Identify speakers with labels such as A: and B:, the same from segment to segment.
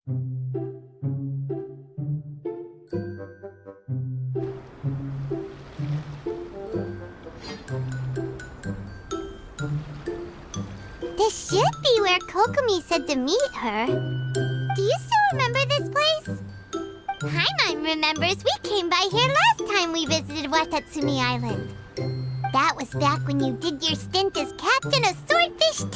A: This should be where Kokomi said to meet her. Do you still remember this place? Paimon remembers we came by here last time we visited Watatsumi Island. That was back when you did your stint as captain of Swordfish 2.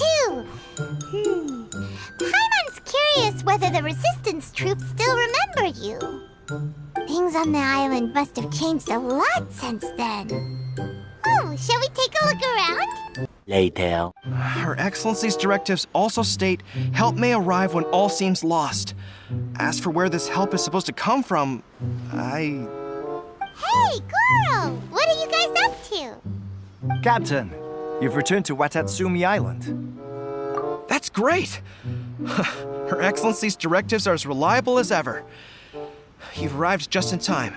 A: Paimon's curious whether the resistance troops still remember you. Things on the island must have changed a lot since then. Oh, shall we take a look around?
B: Later.
C: Her Excellency's directives also state help may arrive when all seems lost. As for where this help is supposed to come from,
A: Hey, Goro! What are you guys up to?
D: Captain, you've returned to Watatsumi Island.
C: That's great! Her Excellency's directives are as reliable as ever. You've arrived just in time.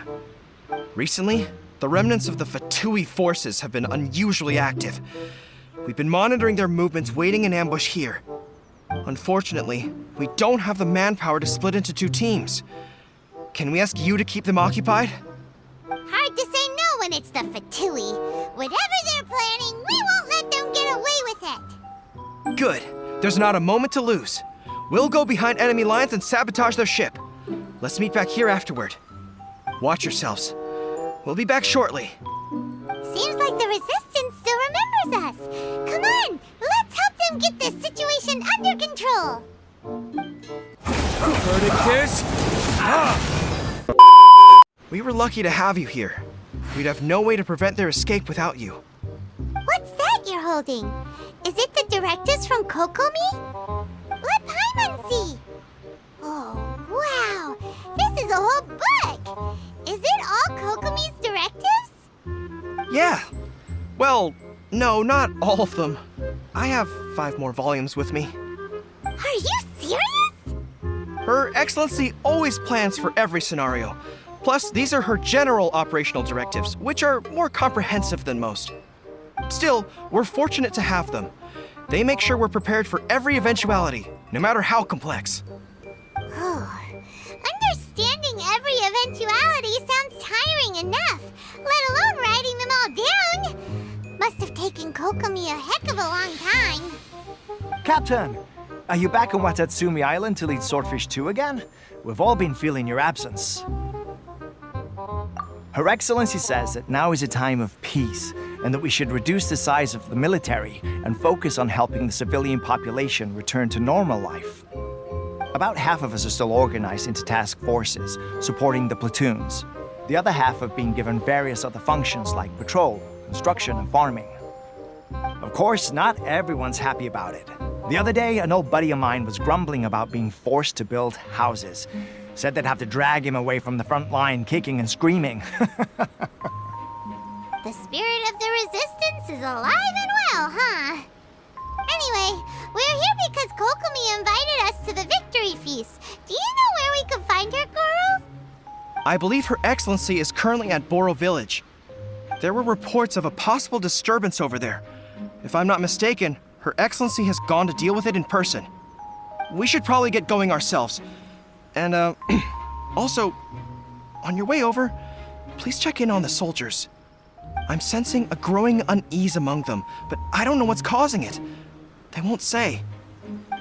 C: Recently, the remnants of the Fatui forces have been unusually active. We've been monitoring their movements, waiting in ambush here. Unfortunately, we don't have the manpower to split into two teams. Can we ask you to keep them occupied?
A: Hard to say no when it's the Fatui. Whatever they're planning, we won't let them get away with it.
C: Good. There's not a moment to lose. We'll go behind enemy lines and sabotage their ship. Let's meet back here afterward. Watch yourselves. We'll be back shortly.
A: Seems like the Resistance still remembers us. Come on, let's help them get this situation under control.
C: We were lucky to have you here. We'd have no way to prevent their escape without you.
A: What's that you're holding? Is it the directives from Kokomi? Let Paimon see. Oh, wow. This is a whole book. Is it all Kokomi's directives?
C: Yeah. Well, no, not all of them. I have 5 more volumes with me.
A: Are you serious?
C: Her Excellency always plans for every scenario. Plus, these are her general operational directives, which are more comprehensive than most. Still, we're fortunate to have them. They make sure we're prepared for every eventuality, no matter how complex.
A: Understanding every eventuality sounds tiring enough, let alone writing them all down. Must have taken Kokomi a heck of a long time.
D: Captain, are you back on Watatsumi Island to lead Swordfish 2 again? We've all been feeling your absence. Her Excellency says that now is a time of peace, and that we should reduce the size of the military and focus on helping the civilian population return to normal life. About half of us are still organized into task forces, supporting the platoons. The other half have been given various other functions like patrol, construction, and farming. Of course, not everyone's happy about it. The other day, an old buddy of mine was grumbling about being forced to build houses. Said they'd have to drag him away from the front line, kicking and screaming.
A: The spirit of the Resistance is alive and well, huh? Anyway, we're here because Kokomi invited us to the victory feast. Do you know where we could find her, Goro?
C: I believe Her Excellency is currently at Boro Village. There were reports of a possible disturbance over there. If I'm not mistaken, Her Excellency has gone to deal with it in person. We should probably get going ourselves. And, also, on your way over, please check in on the soldiers. I'm sensing a growing unease among them, but I don't know what's causing it. They won't say.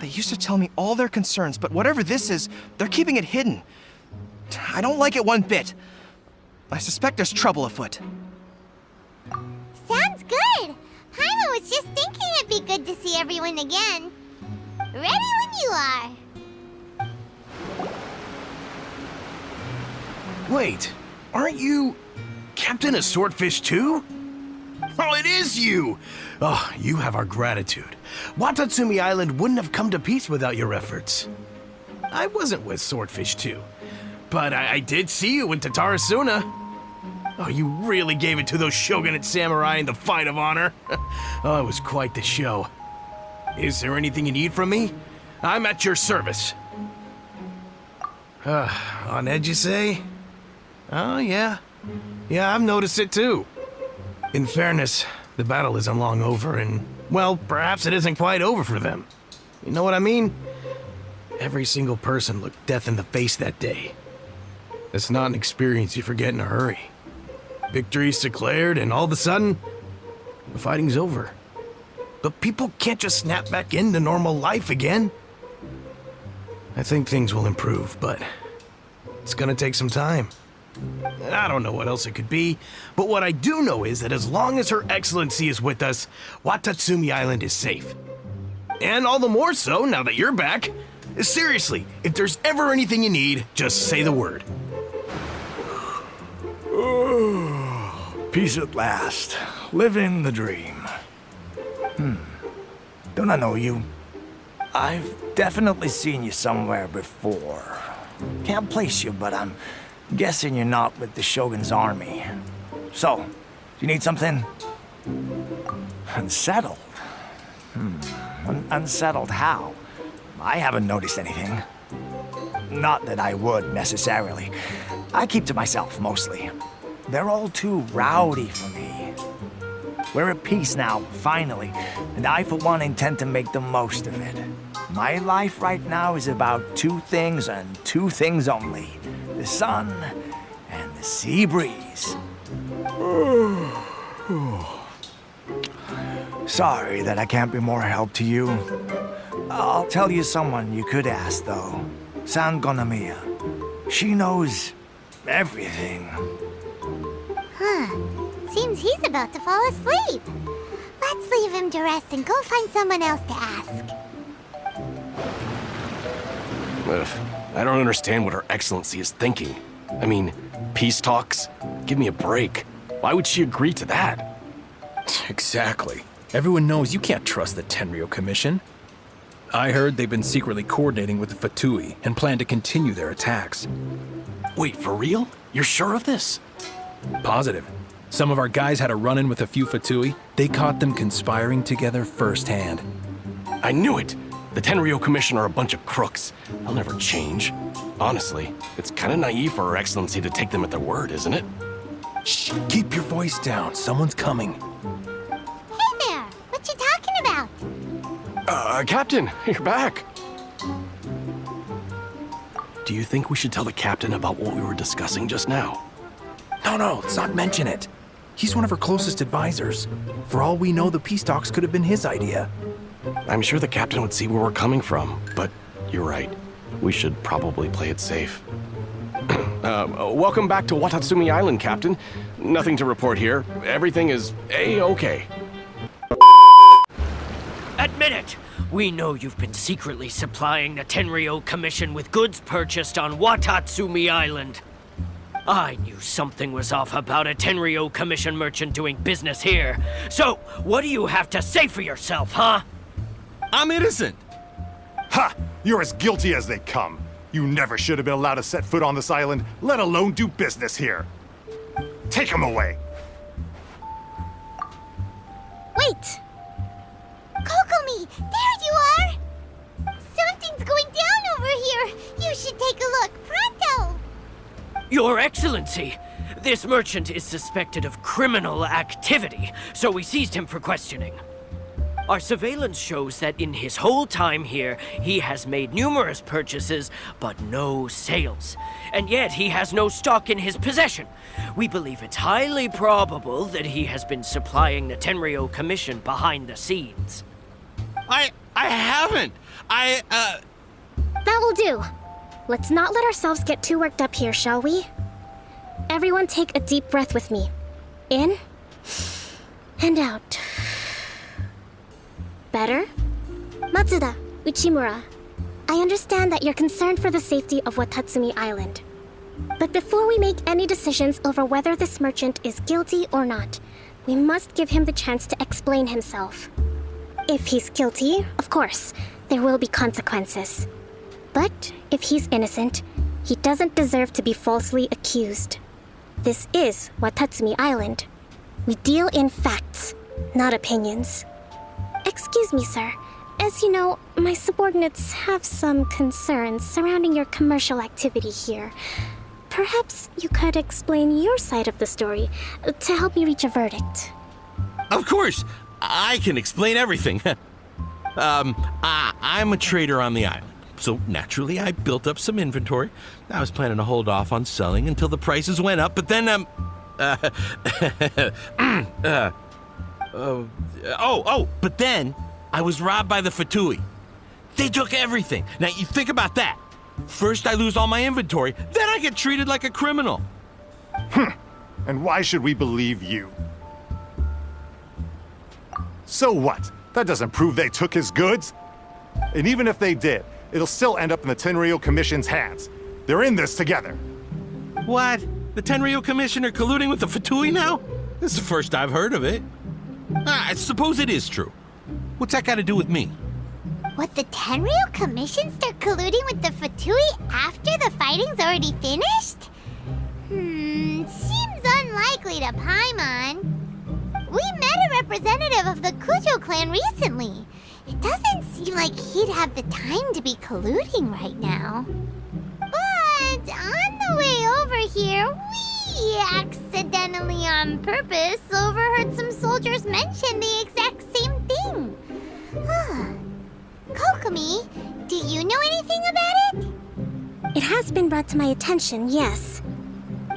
C: They used to tell me all their concerns, but whatever this is, they're keeping it hidden. I don't like it one bit. I suspect there's trouble afoot.
A: Sounds good. Paimon was just thinking it'd be good to see everyone again. Ready when you are.
E: Wait, aren't you Captain of Swordfish 2? Oh, it is you! Oh, you have our gratitude. Watatsumi Island wouldn't have come to peace without your efforts. I wasn't with Swordfish 2, but I did see you in Tatarasuna. Oh, you really gave it to those shogunate samurai in the fight of honor. Oh, it was quite the show. Is there anything you need from me? I'm at your service. On edge, you say? Oh, yeah. Yeah, I've noticed it too. In fairness, the battle isn't long over, and, well, perhaps it isn't quite over for them. You know what I mean? Every single person looked death in the face that day. It's not an experience you forget in a hurry. Victory's declared, and all of a sudden, the fighting's over. But people can't just snap back into normal life again. I think things will improve, but it's gonna take some time. I don't know what else it could be, but what I do know is that as long as Her Excellency is with us, Watatsumi Island is safe. And all the more so now that you're back. Seriously, if there's ever anything you need, just say the word.
D: Peace at last. Living the dream. Don't I know you? I've definitely seen you somewhere before. Can't place you, but I'm guessing you're not with the Shogun's army. So, do you need something? Unsettled? Unsettled how? I haven't noticed anything. Not that I would, necessarily. I keep to myself, mostly. They're all too rowdy for me. We're at peace now, finally, and I, for one, intend to make the most of it. My life right now is about two things and two things only. The sun and the sea breeze. Sorry that I can't be more help to you. I'll tell you someone you could ask, though. Sangonomiya. She knows everything.
A: Seems he's about to fall asleep. Let's leave him to rest and go find someone else to ask.
B: I don't understand what Her Excellency is thinking. I mean, peace talks? Give me a break. Why would she agree to that?
F: Exactly. Everyone knows you can't trust the Tenryo Commission. I heard they've been secretly coordinating with the Fatui and plan to continue their attacks.
B: Wait, for real? You're sure of this?
F: Positive. Some of our guys had a run-in with a few Fatui. They caught them conspiring together firsthand.
B: I knew it! The Tenryo Commission are a bunch of crooks. They'll never change. Honestly, it's kind of naive for Her Excellency to take them at their word, isn't it?
F: Shh, keep your voice down. Someone's coming.
A: Hey there! What you talking about?
B: Captain, you're back. Do you think we should tell the captain about what we were discussing just now?
F: No, let's not mention it. He's one of our closest advisors. For all we know, the peace talks could have been his idea.
B: I'm sure the captain would see where we're coming from, but you're right. We should probably play it safe. Welcome back to Watatsumi Island, Captain. Nothing to report here. Everything is A-okay.
G: Admit it! We know you've been secretly supplying the Tenryo Commission with goods purchased on Watatsumi Island. I knew something was off about a Tenryo Commission merchant doing business here. So, what do you have to say for yourself, huh?
H: I'm innocent! Ha! You're as guilty as they come. You never should have been allowed to set foot on this island, let alone do business here. Take him away.
A: Wait! Kokomi, there you are! Something's going down over here! You should take a look, pronto!
G: Your Excellency, this merchant is suspected of criminal activity, so we seized him for questioning. Our surveillance shows that in his whole time here, he has made numerous purchases, but no sales. And yet he has no stock in his possession. We believe it's highly probable that he has been supplying the Tenryo Commission behind the scenes.
I: I haven't.
J: That will do. Let's not let ourselves get too worked up here, shall we? Everyone take a deep breath with me. In and out. Better? Matsuda, Uchimura, I understand that you're concerned for the safety of Watatsumi Island. But before we make any decisions over whether this merchant is guilty or not, we must give him the chance to explain himself. If he's guilty, of course, there will be consequences. But if he's innocent, he doesn't deserve to be falsely accused. This is Watatsumi Island. We deal in facts, not opinions. Excuse me, sir. As you know, my subordinates have some concerns surrounding your commercial activity here. Perhaps you could explain your side of the story to help me reach a verdict.
I: Of course, I can explain everything. I'm a trader on the island. So naturally, I built up some inventory. I was planning to hold off on selling until the prices went up, but then, but then I was robbed by the Fatui. They took everything. Now, you think about that. First, I lose all my inventory, then I get treated like a criminal.
H: And why should we believe you? So what? That doesn't prove they took his goods. And even if they did, it'll still end up in the Tenryo Commission's hands. They're in this together.
I: What? The Tenryo Commissioner colluding with the Fatui now? This is the first I've heard of it. I suppose it is true. What's that got to do with me?
A: What, the Tenryo Commission start colluding with the Fatui after the fighting's already finished? Seems unlikely to Paimon. We met a representative of the Kujo clan recently. It doesn't seem like he'd have the time to be colluding right now. But on the way over here, we accidentally on purpose overheard some soldiers mention the exact same thing. Kokomi, do you know anything about it?
J: It has been brought to my attention, yes.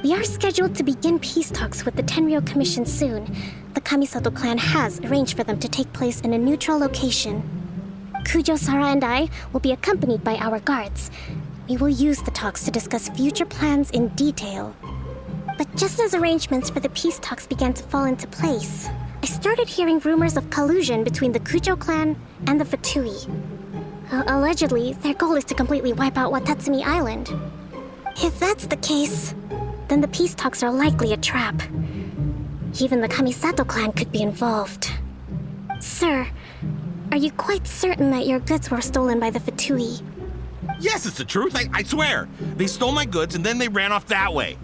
J: We are scheduled to begin peace talks with the Tenryo Commission soon. The Kamisato clan has arranged for them to take place in a neutral location. Kujo, Sara, and I will be accompanied by our guards. We will use the talks to discuss future plans in detail. But just as arrangements for the peace talks began to fall into place, I started hearing rumors of collusion between the Kujo clan and the Fatui. Allegedly, their goal is to completely wipe out Watatsumi Island. If that's the case, then the peace talks are likely a trap. Even the Kamisato clan could be involved. Sir, are you quite certain that your goods were stolen by the Fatui?
I: Yes, it's the truth. I swear. They stole my goods and then they ran off that way.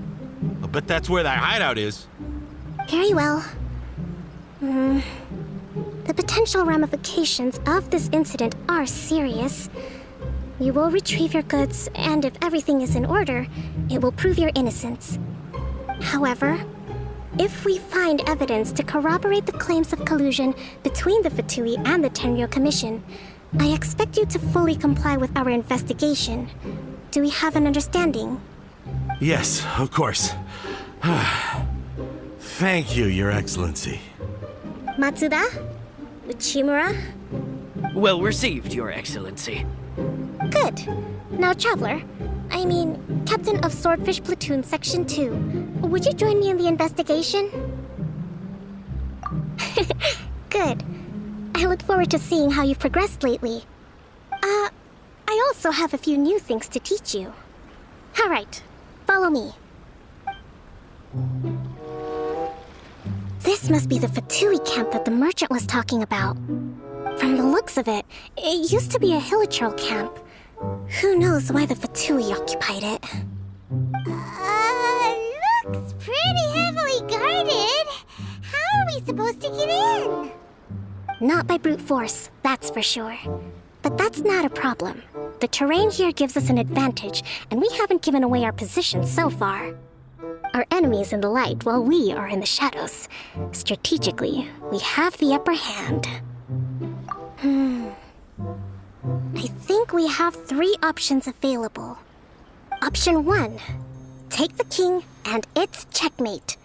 I: I'll bet that's where that hideout is.
J: Very well. The potential ramifications of this incident are serious. You will retrieve your goods, and if everything is in order, it will prove your innocence. However, if we find evidence to corroborate the claims of collusion between the Fatui and the Tenryo Commission, I expect you to fully comply with our investigation. Do we have an understanding?
I: Yes, of course. Thank you, Your Excellency.
J: Matsuda? Uchimura?
G: Well received, Your Excellency.
J: Good. Now, Traveler, Captain of Swordfish Platoon Section 2, would you join me in the investigation? Good. I look forward to seeing how you've progressed lately. I also have a few new things to teach you. All right, follow me. This must be the Fatui camp that the merchant was talking about. From the looks of it, it used to be a Hilichurl camp. Who knows why the Fatui occupied it?
A: Looks pretty heavily guarded. How are we supposed to get in?
J: Not by brute force, that's for sure. But that's not a problem. The terrain here gives us an advantage, and we haven't given away our position so far. Our enemy is in the light while we are in the shadows. Strategically, we have the upper hand. I think we have 3 options available. Option 1. Take the king, and it's checkmate.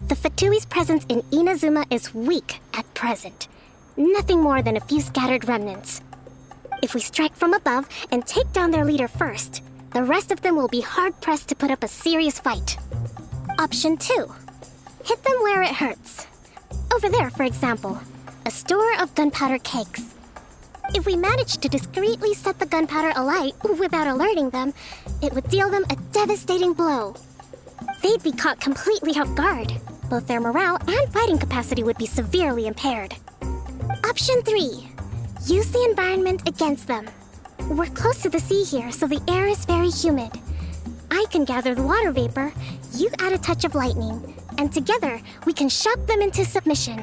J: The Fatui's presence in Inazuma is weak at present. Nothing more than a few scattered remnants. If we strike from above and take down their leader first, the rest of them will be hard-pressed to put up a serious fight. Option 2. Hit them where it hurts. Over there, for example, a store of gunpowder kegs. If we manage to discreetly set the gunpowder alight without alerting them, it would deal them a devastating blow. They'd be caught completely off guard. Both their morale and fighting capacity would be severely impaired. Option 3. Use the environment against them. We're close to the sea here, so the air is very humid. I can gather the water vapor, you add a touch of lightning, and together we can shock them into submission.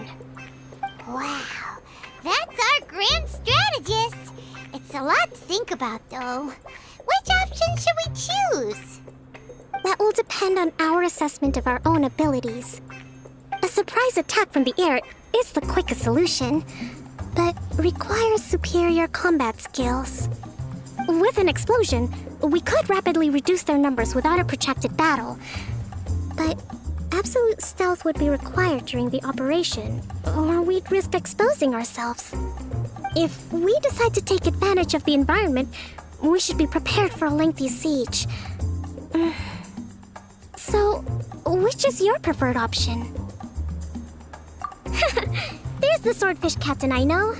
A: Wow, that's our grand strategist. It's a lot to think about, though. Which option should we choose?
J: That will depend on our assessment of our own abilities. A surprise attack from the air is the quickest solution, but requires superior combat skills. With an explosion, we could rapidly reduce their numbers without a protracted battle. But absolute stealth would be required during the operation, or we'd risk exposing ourselves. If we decide to take advantage of the environment, we should be prepared for a lengthy siege. So, which is your preferred option? There's the swordfish captain I know.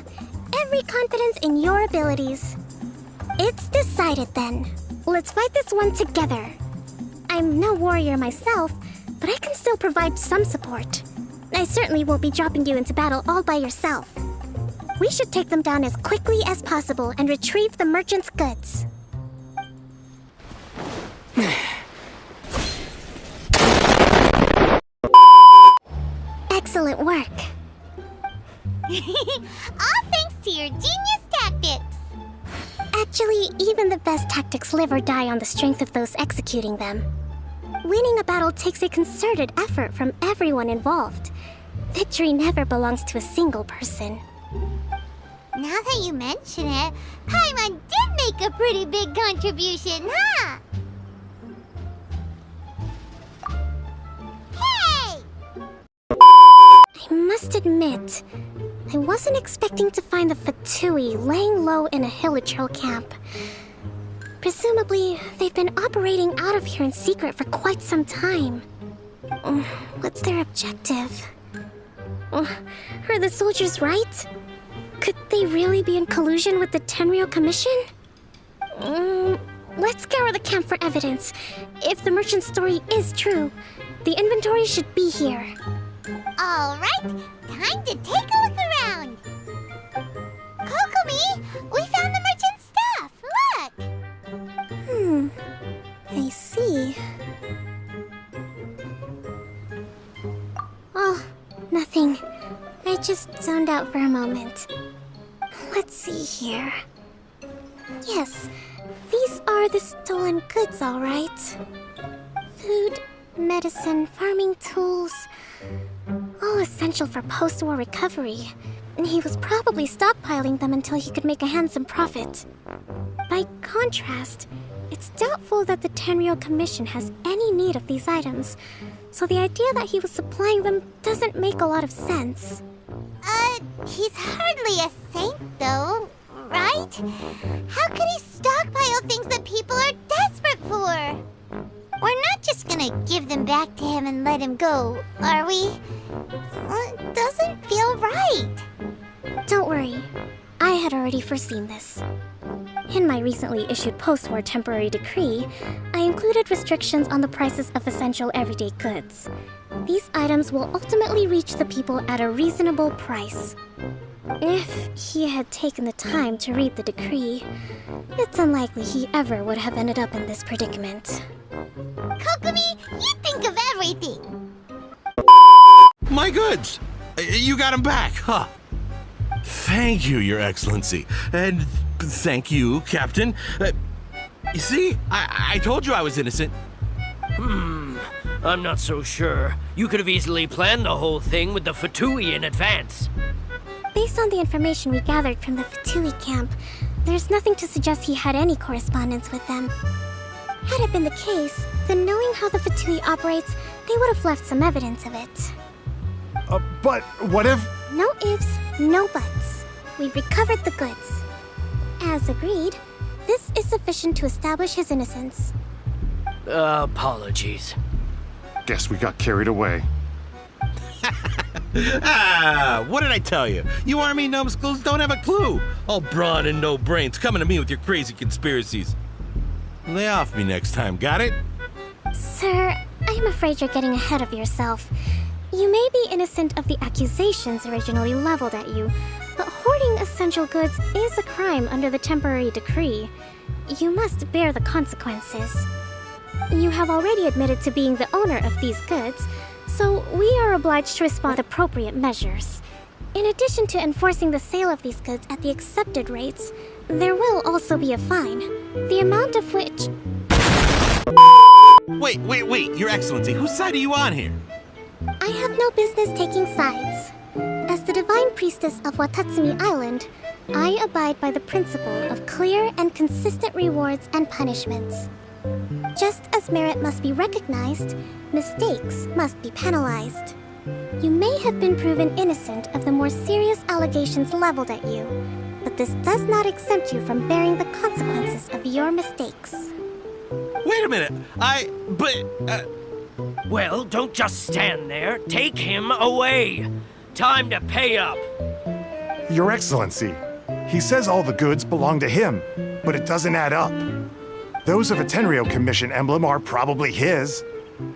J: Every confidence in your abilities. It's decided then. Let's fight this one together. I'm no warrior myself, but I can still provide some support. I certainly won't be dropping you into battle all by yourself. We should take them down as quickly as possible and retrieve the merchant's goods. Excellent work.
A: All thanks to your genius tactics.
J: Actually, even the best tactics live or die on the strength of those executing them. Winning a battle takes a concerted effort from everyone involved. Victory never belongs to a single person.
A: Now that you mention it, Paimon did make a pretty big contribution, huh? Hey!
J: I must admit, I wasn't expecting to find the Fatui laying low in a Hilichurl camp. Presumably, they've been operating out of here in secret for quite some time. What's their objective? Are the soldiers right? Could they really be in collusion with the Tenryou Commission? Let's scour the camp for evidence. If the merchant's story is true, the inventory should be here.
A: All right, time to take a look around. Kokomi, we found the merchant's stuff. Look.
J: I see. Oh, nothing. I just zoned out for a moment. Let's see here. Yes, these are the stolen goods, all right. Food, medicine, farming tools, all essential for post-war recovery. He was probably stockpiling them until he could make a handsome profit. By contrast, it's doubtful that the Tenryou Commission has any need of these items, so the idea that he was supplying them doesn't make a lot of sense.
A: He's hardly a saint, though, right? How could he stockpile things that people are desperate for? We're not just gonna give them back to him and let him go, are we? It doesn't feel right.
J: Don't worry, I had already foreseen this. In my recently issued post-war temporary decree, I included restrictions on the prices of essential everyday goods. These items will ultimately reach the people at a reasonable price. If he had taken the time to read the decree, it's unlikely he ever would have ended up in this predicament.
A: Kokomi, you think of everything.
I: My goods! You got them back, huh? Thank you, Your Excellency. And thank you, Captain. You see, I told you I was innocent.
G: I'm not so sure. You could have easily planned the whole thing with the Fatui in advance.
J: Based on the information we gathered from the Fatui camp, there's nothing to suggest he had any correspondence with them. Had it been the case, then knowing how the Fatui operates, they would have left some evidence of it.
H: But what if...
J: No ifs, no buts. We've recovered the goods. As agreed, this is sufficient to establish his innocence.
G: Apologies.
H: Guess we got carried away.
I: What did I tell you? You army numbskulls don't have a clue. All brawn and no brains coming to me with your crazy conspiracies. Lay off me next time, got it?
J: Sir, I'm afraid you're getting ahead of yourself. You may be innocent of the accusations originally leveled at you, but hoarding essential goods is a crime under the temporary decree. You must bear the consequences. You have already admitted to being the owner of these goods, so we are obliged to respond with appropriate measures. In addition to enforcing the sale of these goods at the accepted rates, there will also be a fine, the amount of which...
I: Wait, Your Excellency, whose side are you on here?
J: I have no business taking sides. As the divine priestess of Watatsumi Island, I abide by the principle of clear and consistent rewards and punishments. Just as merit must be recognized, mistakes must be penalized. You may have been proven innocent of the more serious allegations leveled at you, but this does not exempt you from bearing the consequences of your mistakes.
I: Wait a minute.
G: Well, don't just stand there. Take him away. Time to pay up.
H: Your Excellency, he says all the goods belong to him, but it doesn't add up. Those of a Tenryou Commission emblem are probably his,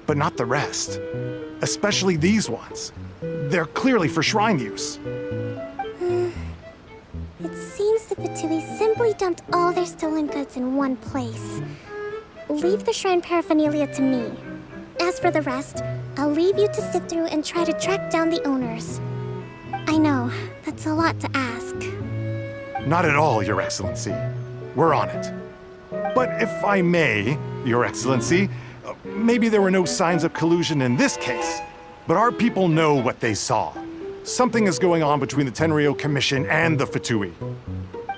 H: but not the rest. Especially these ones. They're clearly for shrine use.
J: It seems the Fatui simply dumped all their stolen goods in one place. Leave the shrine paraphernalia to me. As for the rest, I'll leave you to sift through and try to track down the owners. I know, that's a lot to ask.
H: Not at all, Your Excellency. We're on it. But if I may, Your Excellency, maybe there were no signs of collusion in this case, but our people know what they saw. Something is going on between the Tenryou Commission and the Fatui.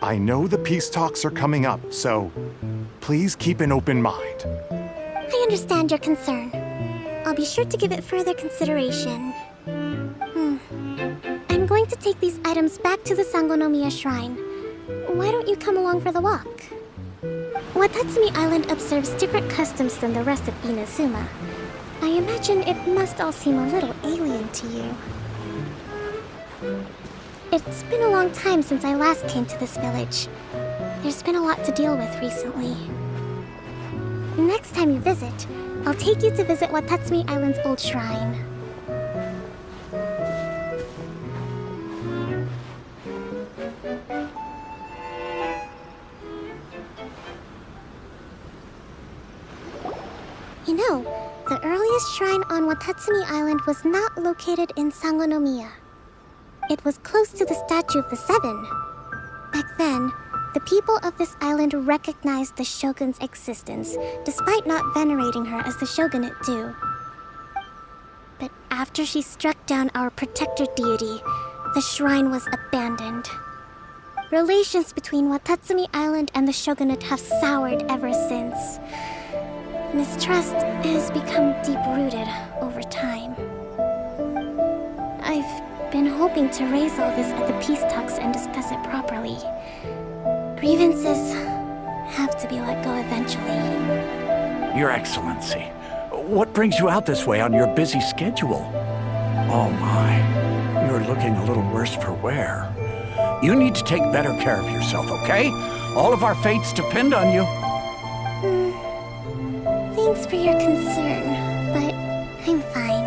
H: I know the peace talks are coming up, so please keep an open mind.
J: I understand your concern. I'll be sure to give it further consideration. I'm going to take these items back to the Sangonomiya Shrine. Why don't you come along for the walk? Watatsumi Island observes different customs than the rest of Inazuma. I imagine it must all seem a little alien to you. It's been a long time since I last came to this village. There's been a lot to deal with recently. Next time you visit, I'll take you to visit Watatsumi Island's old shrine. You know, the earliest shrine on Watatsumi Island was not located in Sangonomiya. It was close to the Statue of the Seven. Back then, the people of this island recognized the shogun's existence, despite not venerating her as the shogunate do. But after she struck down our protector deity, the shrine was abandoned. Relations between Watatsumi Island and the shogunate have soured ever since. Mistrust has become deep-rooted over time. I've been hoping to raise all this at the peace talks and discuss it properly. Grievances have to be let go eventually.
K: Your Excellency, what brings you out this way on your busy schedule? Oh my, you're looking a little worse for wear. You need to take better care of yourself, okay? All of our fates depend on you.
J: Thanks for your concern, but I'm fine.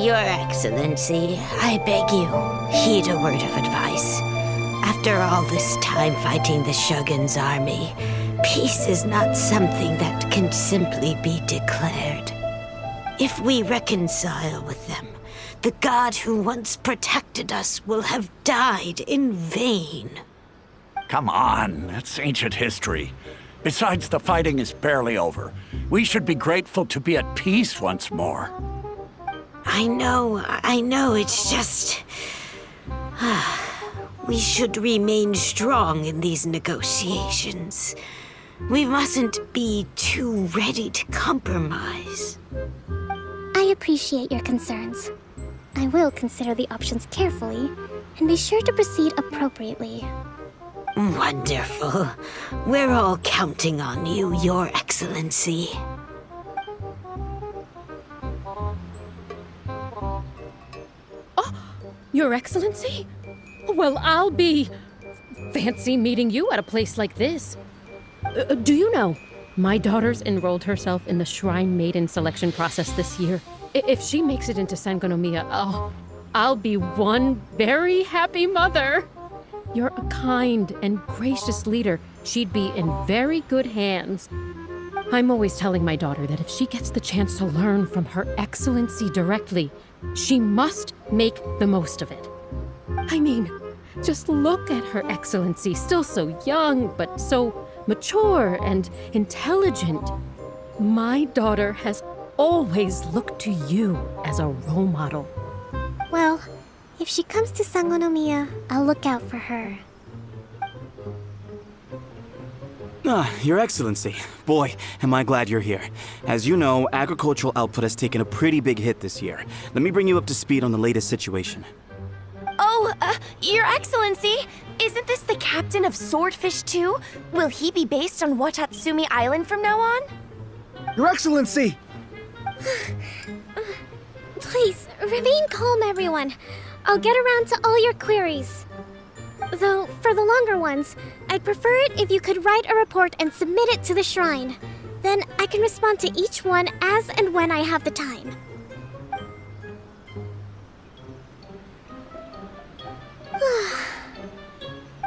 L: Your Excellency, I beg you, heed a word of advice. After all this time fighting the Shogun's army, peace is not something that can simply be declared. If we reconcile with them, the god who once protected us will have died in vain.
K: Come on, that's ancient history. Besides, the fighting is barely over. We should be grateful to be at peace once more.
L: I know, it's just... We should remain strong in these negotiations. We mustn't be too ready to compromise.
J: I appreciate your concerns. I will consider the options carefully and be sure to proceed appropriately.
L: Wonderful. We're all counting on you, Your Excellency.
M: Your Excellency? Well, I'll be... fancy meeting you at a place like this. Do you know, my daughter's enrolled herself in the Shrine Maiden selection process this year. If she makes it into Sangonomiya, I'll be one very happy mother. You're a kind and gracious leader. She'd be in very good hands. I'm always telling my daughter that if she gets the chance to learn from Her Excellency directly, she must make the most of it. I mean, just look at Her Excellency, still so young, but so mature and intelligent. My daughter has always looked to you as a role model.
J: Well, if she comes to Sangonomiya, I'll look out for her.
N: Your Excellency. Boy, am I glad you're here. As you know, agricultural output has taken a pretty big hit this year. Let me bring you up to speed on the latest situation.
O: Oh, Your Excellency, isn't this the captain of Swordfish 2? Will he be based on Watatsumi Island from now on?
C: Your Excellency!
J: Please, remain calm, everyone. I'll get around to all your queries. Though, for the longer ones, I'd prefer it if you could write a report and submit it to the shrine. Then I can respond to each one as and when I have the time.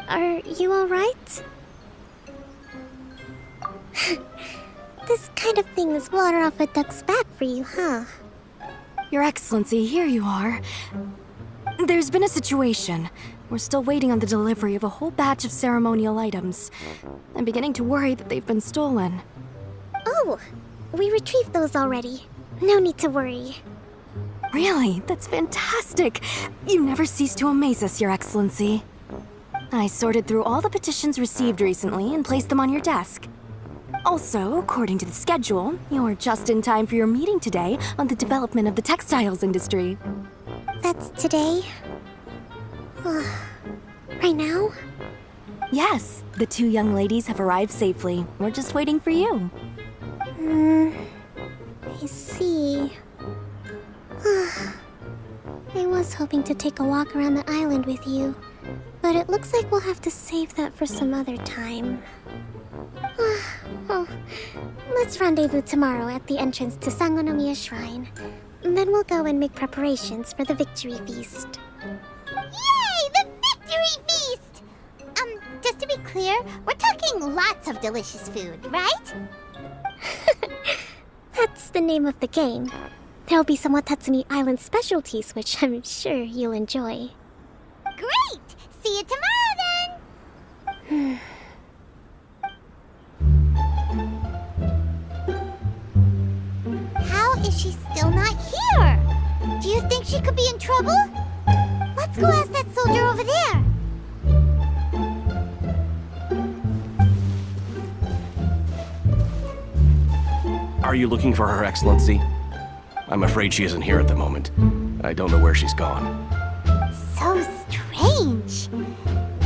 J: Are you alright? This kind of thing is water off a duck's back for you, huh?
O: Your Excellency, here you are. There's been a situation. We're still waiting on the delivery of a whole batch of ceremonial items. I'm beginning to worry that they've been stolen.
J: Oh, we retrieved those already. No need to worry.
O: Really? That's fantastic! You never cease to amaze us, Your Excellency. I sorted through all the petitions received recently and placed them on your desk. Also, according to the schedule, you're just in time for your meeting today on the development of the textiles industry.
J: That's today? Right now?
O: Yes, the two young ladies have arrived safely. We're just waiting for you.
J: I see. I was hoping to take a walk around the island with you, but it looks like we'll have to save that for some other time. Let's rendezvous tomorrow at the entrance to Sangonomiya Shrine. Then we'll go and make preparations for the victory feast.
A: Yay! The victory feast! Just to be clear, we're talking lots of delicious food, right?
J: That's the name of the game. There'll be some Watatsumi Island specialties, which I'm sure you'll enjoy.
A: Great! See you tomorrow then! How is she still not here? Do you think she could be in trouble? Let's go ask that soldier over there.
B: Are you looking for Her Excellency? I'm afraid she isn't here at the moment. I don't know where she's gone.
A: So strange.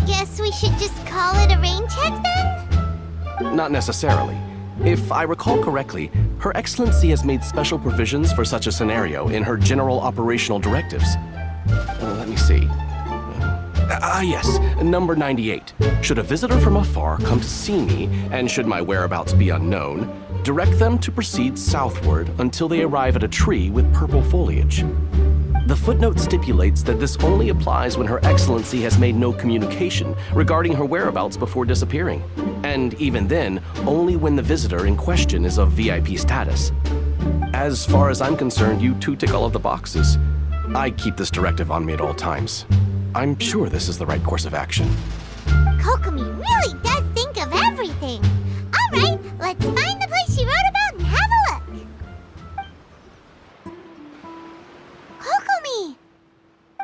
A: Guess we should just call it a rain check then?
B: Not necessarily. If I recall correctly, Her Excellency has made special provisions for such a scenario in her general operational directives. Let me see. Yes, number 98. Should a visitor from afar come to see me, and should my whereabouts be unknown, direct them to proceed southward until they arrive at a tree with purple foliage. The footnote stipulates that this only applies when Her Excellency has made no communication regarding her whereabouts before disappearing, and even then, only when the visitor in question is of VIP status. As far as I'm concerned, you two tick all of the boxes. I keep this directive on me at all times. I'm sure this is the right course of action.
A: Kokomi really does think of everything. All right, let's find the place she wrote about and have a look. Kokomi!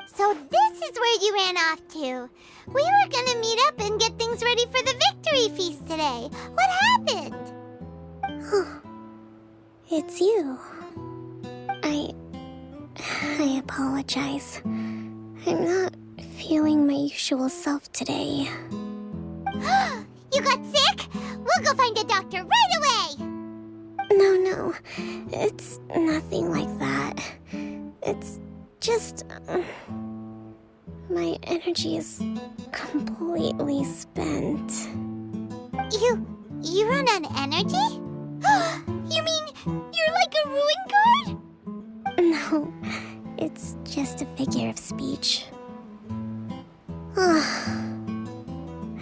A: So this is where you ran off to. We were gonna meet up and get things ready for the victory feast today. What happened?
J: It's you. I apologize. I'm not feeling my usual self today.
A: You got sick? We'll go find a doctor right away!
J: No. It's nothing like that. It's just... my energy is completely spent.
A: You run on energy? You mean you're like a ruin guard?
J: No, it's just a figure of speech.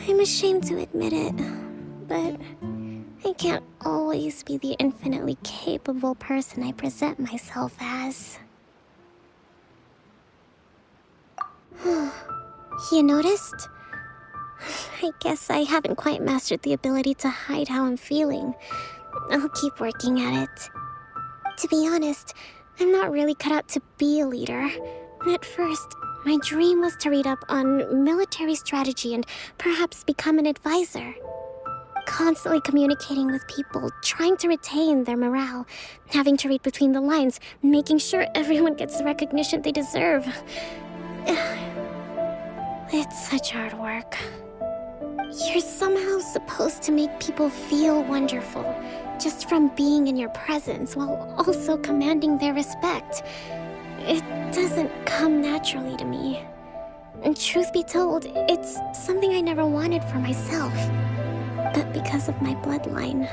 J: I'm ashamed to admit it, but I can't always be the infinitely capable person I present myself as. You noticed? I guess I haven't quite mastered the ability to hide how I'm feeling. I'll keep working at it. To be honest, I'm not really cut out to be a leader. At first, my dream was to read up on military strategy and perhaps become an advisor. constantly communicating with people, trying to retain their morale, having to read between the lines, making sure everyone gets the recognition they deserve. It's such hard work. You're somehow supposed to make people feel wonderful, just from being in your presence, while also commanding their respect. It doesn't come naturally to me. And truth be told, it's something I never wanted for myself. But because of my bloodline,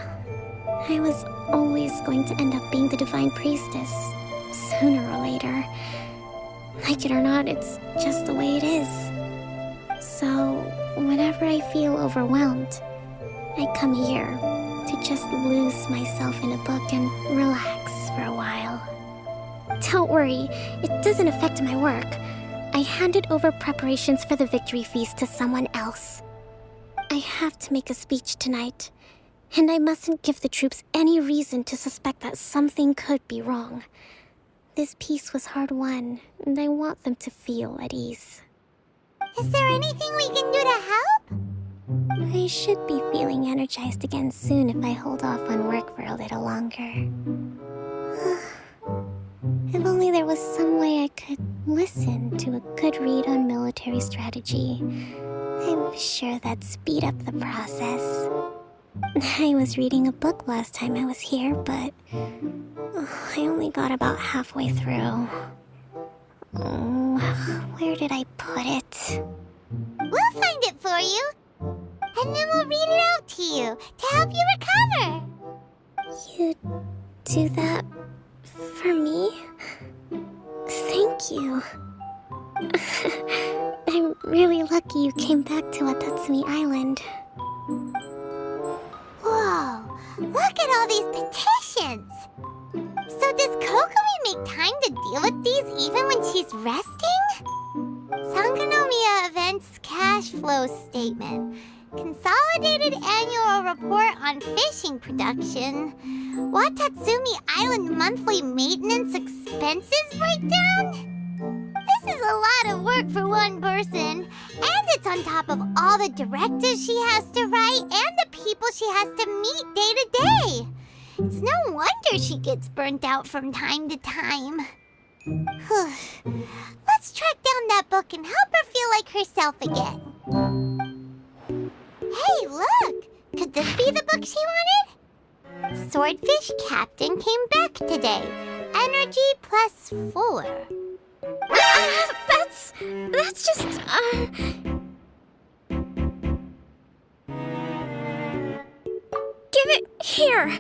J: I was always going to end up being the Divine Priestess, sooner or later. Like it or not, it's just the way it is. So, whenever I feel overwhelmed, I come here to just lose myself in a book and relax for a while. Don't worry, it doesn't affect my work. I handed over preparations for the victory feast to someone else. I have to make a speech tonight, and I mustn't give the troops any reason to suspect that something could be wrong. This peace was hard-won, and I want them to feel at ease.
A: Is there anything we can do to help?
J: I should be feeling energized again soon if I hold off on work for a little longer. If only there was some way I could listen to a good read on military strategy. I'm sure that'd speed up the process. I was reading a book last time I was here, but I only got about halfway through. Where did I put it?
A: We'll find it for you. And then we'll read it out to you to help you recover.
J: You do that for me? Thank you. I'm really lucky you came back to Watatsumi Island.
A: Whoa, look at all these petitions. So does Kokomi make time to deal with these even when she's resting? Sangonomiya Events Cash Flow Statement. Consolidated Annual Report on Fishing Production. Watatsumi Island Monthly Maintenance Expenses Breakdown? This is a lot of work for one person. And it's on top of all the directives she has to write and the people she has to meet day to day. It's no wonder she gets burnt out from time to time. Let's track down that book and help her feel like herself again. Hey, look! Could this be the book she wanted? Swordfish Captain came back today. Energy +4.
J: That's just, Give it here!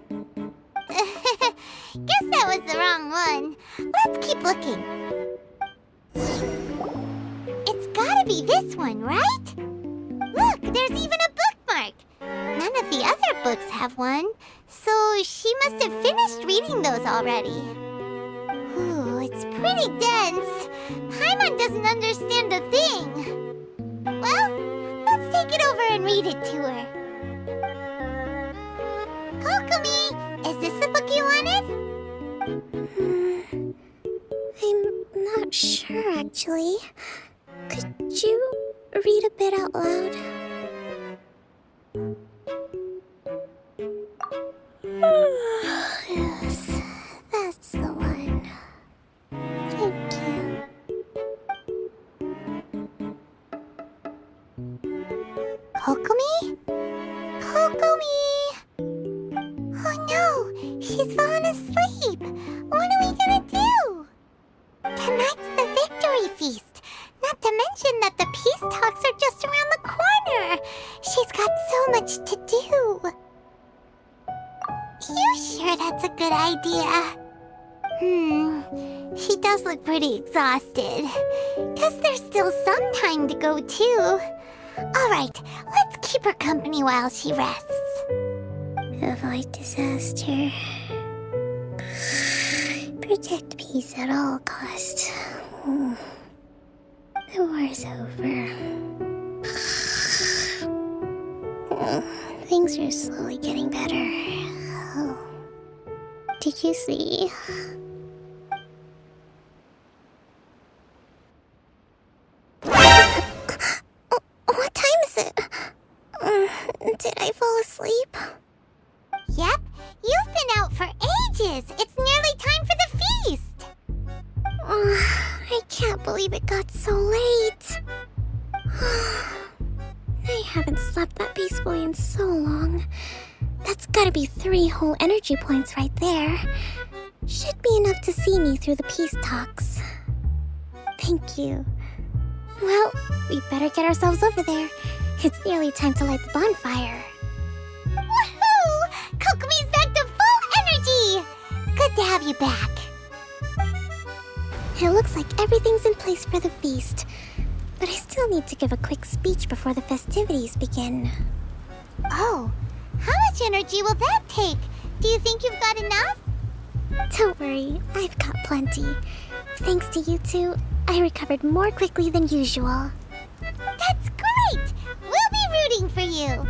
A: Guess that was the wrong one. Let's keep looking. It's gotta be this one, right? Look, there's even a bookmark. None of the other books have one, so she must have finished reading those already. Ooh, it's pretty dense. Paimon doesn't understand a thing. Well, let's take it over and read it to her. Kokomi, is this the book you wanted?
J: I'm not sure, actually. Could you read a bit out loud? Yes, that's the one. Thank you.
A: Kokomi? Kokomi! Oh no, she's fallen asleep. What are we gonna do? Tonight's the victory feast. Not to mention that the peace talks are just around the corner. She's got so much to do. You sure that's a good idea? She does look pretty exhausted. Guess there's still some time to go, too. Alright, let's keep her company while she rests.
J: Avoid disaster. Protect peace at all costs. The war's over. Things are slowly getting better. Oh. Did you see? What time is it? Did I fall asleep?
A: this? It's nearly time for the feast!
J: I can't believe it got so late. I haven't slept that peacefully in so long. That's gotta be 3 whole energy points right there. Should be enough to see me through the peace talks. Thank you. Well, we better get ourselves over there. It's nearly time to light the bonfire.
A: Woohoo! Kokomi's back to full energy! Good to have you back.
J: It looks like everything's in place for the feast. But I still need to give a quick speech before the festivities begin.
A: Oh, how much energy will that take? Do you think you've got enough?
J: Don't worry, I've got plenty. Thanks to you two, I recovered more quickly than usual.
A: That's great! We'll be rooting for you.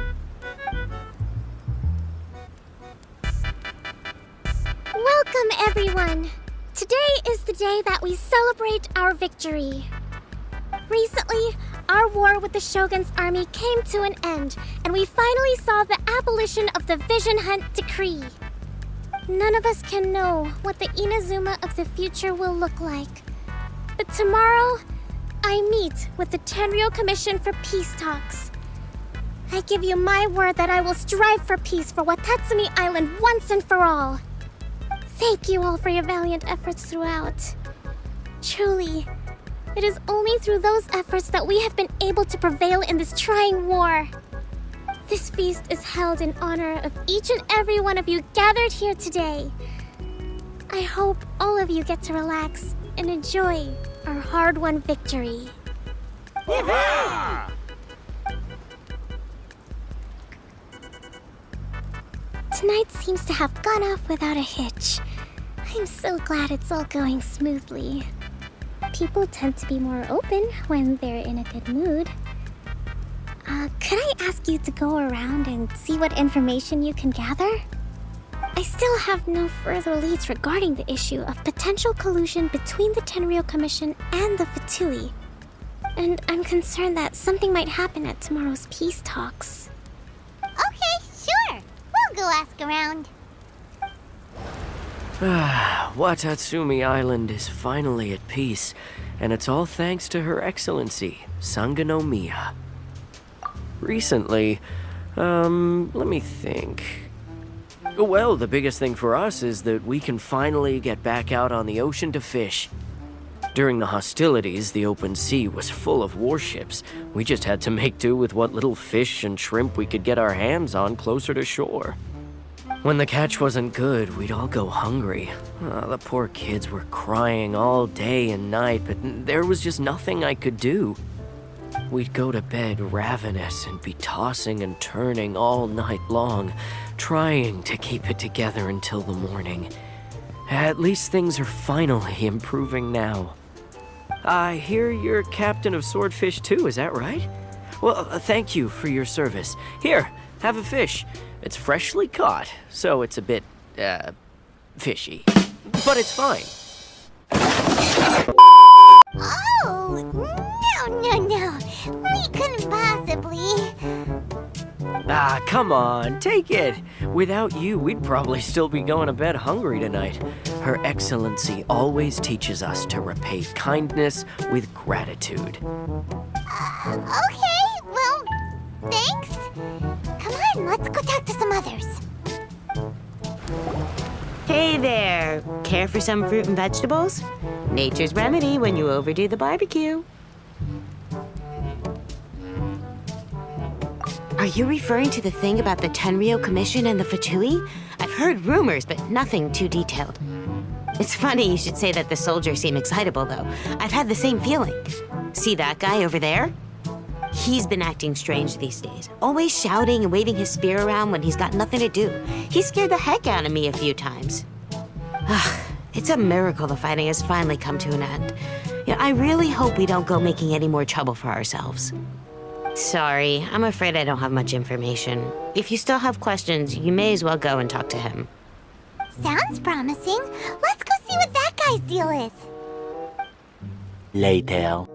J: Welcome, everyone! Today is the day that we celebrate our victory. Recently, our war with the Shogun's army came to an end, and we finally saw the abolition of the Vision Hunt Decree. None of us can know what the Inazuma of the future will look like. But tomorrow, I meet with the Tenryou Commission for peace talks. I give you my word that I will strive for peace for Watatsumi Island once and for all. Thank you all for your valiant efforts throughout. Truly, it is only through those efforts that we have been able to prevail in this trying war. This feast is held in honor of each and every one of you gathered here today. I hope all of you get to relax and enjoy our hard-won victory. Tonight seems to have gone off without a hitch. I'm so glad it's all going smoothly. People tend to be more open when they're in a good mood. Could I ask you to go around and see what information you can gather? I still have no further leads regarding the issue of potential collusion between the Tenryou Commission and the Fatui. And I'm concerned that something might happen at tomorrow's peace talks.
A: Okay, sure. We'll go ask around.
G: Watatsumi Island is finally at peace, and it's all thanks to Her Excellency, Sangonomiya. Recently, let me think. Well, the biggest thing for us is that we can finally get back out on the ocean to fish. During the hostilities, the open sea was full of warships. We just had to make do with what little fish and shrimp we could get our hands on closer to shore. When the catch wasn't good, we'd all go hungry. The poor kids were crying all day and night, but there was just nothing I could do. We'd go to bed ravenous and be tossing and turning all night long, trying to keep it together until the morning. At least things are finally improving now. I hear you're captain of Swordfish too, is that right? Well, thank you for your service. Here, have a fish. It's freshly caught, so it's a bit, fishy. But it's fine.
A: Oh, no. We couldn't possibly.
G: Come on, take it. Without you, we'd probably still be going to bed hungry tonight. Her Excellency always teaches us to repay kindness with gratitude.
A: Okay, well, thanks. Come on, let's go talk to some others.
L: Hey there! Care for some fruit and vegetables? Nature's remedy when you overdo the barbecue. Are you referring to the thing about the Tenryou Commission and the Fatui? I've heard rumors, but nothing too detailed. It's funny you should say that the soldiers seem excitable, though. I've had the same feeling. See that guy over there? He's been acting strange these days, always shouting and waving his spear around when he's got nothing to do. He scared the heck out of me a few times. It's a miracle the fighting has finally come to an end. Yeah, I really hope we don't go making any more trouble for ourselves. Sorry, I'm afraid I don't have much information. If you still have questions, you may as well go and talk to him.
A: Sounds promising. Let's go see what that guy's deal is.
K: Later.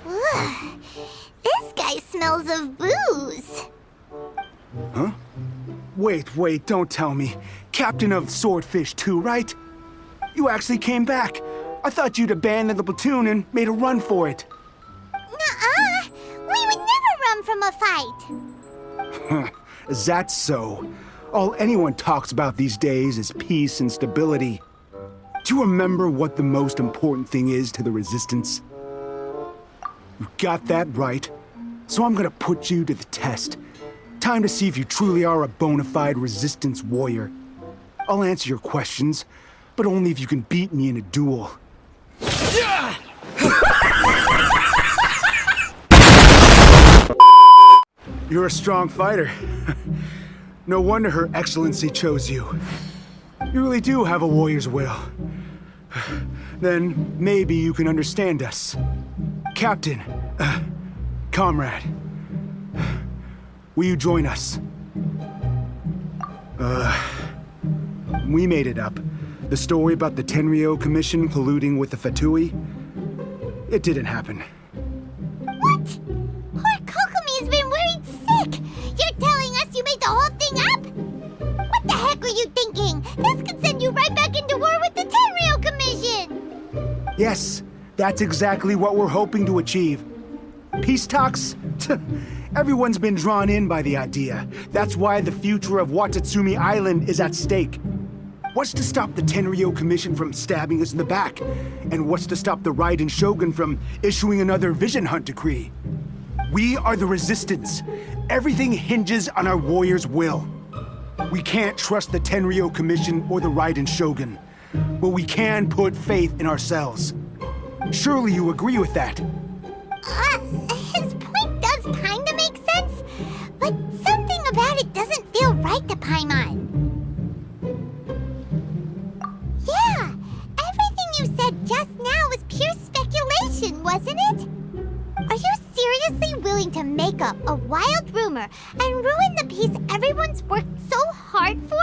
A: Ugh, this guy smells of booze.
P: Huh? Wait, don't tell me. Captain of Swordfish 2, right? You actually came back. I thought you'd abandoned the platoon and made a run for it.
A: Nuh-uh! We would never run from a fight.
P: Is that so? All anyone talks about these days is peace and stability. Do you remember what the most important thing is to the Resistance? You got that right. So I'm gonna put you to the test. Time to see if you truly are a bona fide Resistance warrior. I'll answer your questions, but only if you can beat me in a duel. You're a strong fighter. No wonder Her Excellency chose you. You really do have a warrior's will. Then maybe you can understand us. Captain, comrade, will you join us? We made it up. The story about the Tenryo Commission colluding with the Fatui, it didn't happen.
A: What? Poor Kokomi's been worried sick. You're telling us you made the whole thing up? What the heck are you thinking? This could send you right back into war with the Tenryo Commission.
P: Yes, that's exactly what we're hoping to achieve. Peace talks? Everyone's been drawn in by the idea. That's why the future of Watatsumi Island is at stake. What's to stop the Tenryo Commission from stabbing us in the back? And what's to stop the Raiden Shogun from issuing another Vision Hunt decree? We are the Resistance. Everything hinges on our warrior's will. We can't trust the Tenryo Commission or the Raiden Shogun, but we can put faith in ourselves. Surely you agree with that?
A: His point does kinda make sense, but something about it doesn't feel right to Paimon. Yeah, everything you said just now was pure speculation, wasn't it? Are you seriously willing to make up a wild rumor and ruin the peace everyone's worked so hard for,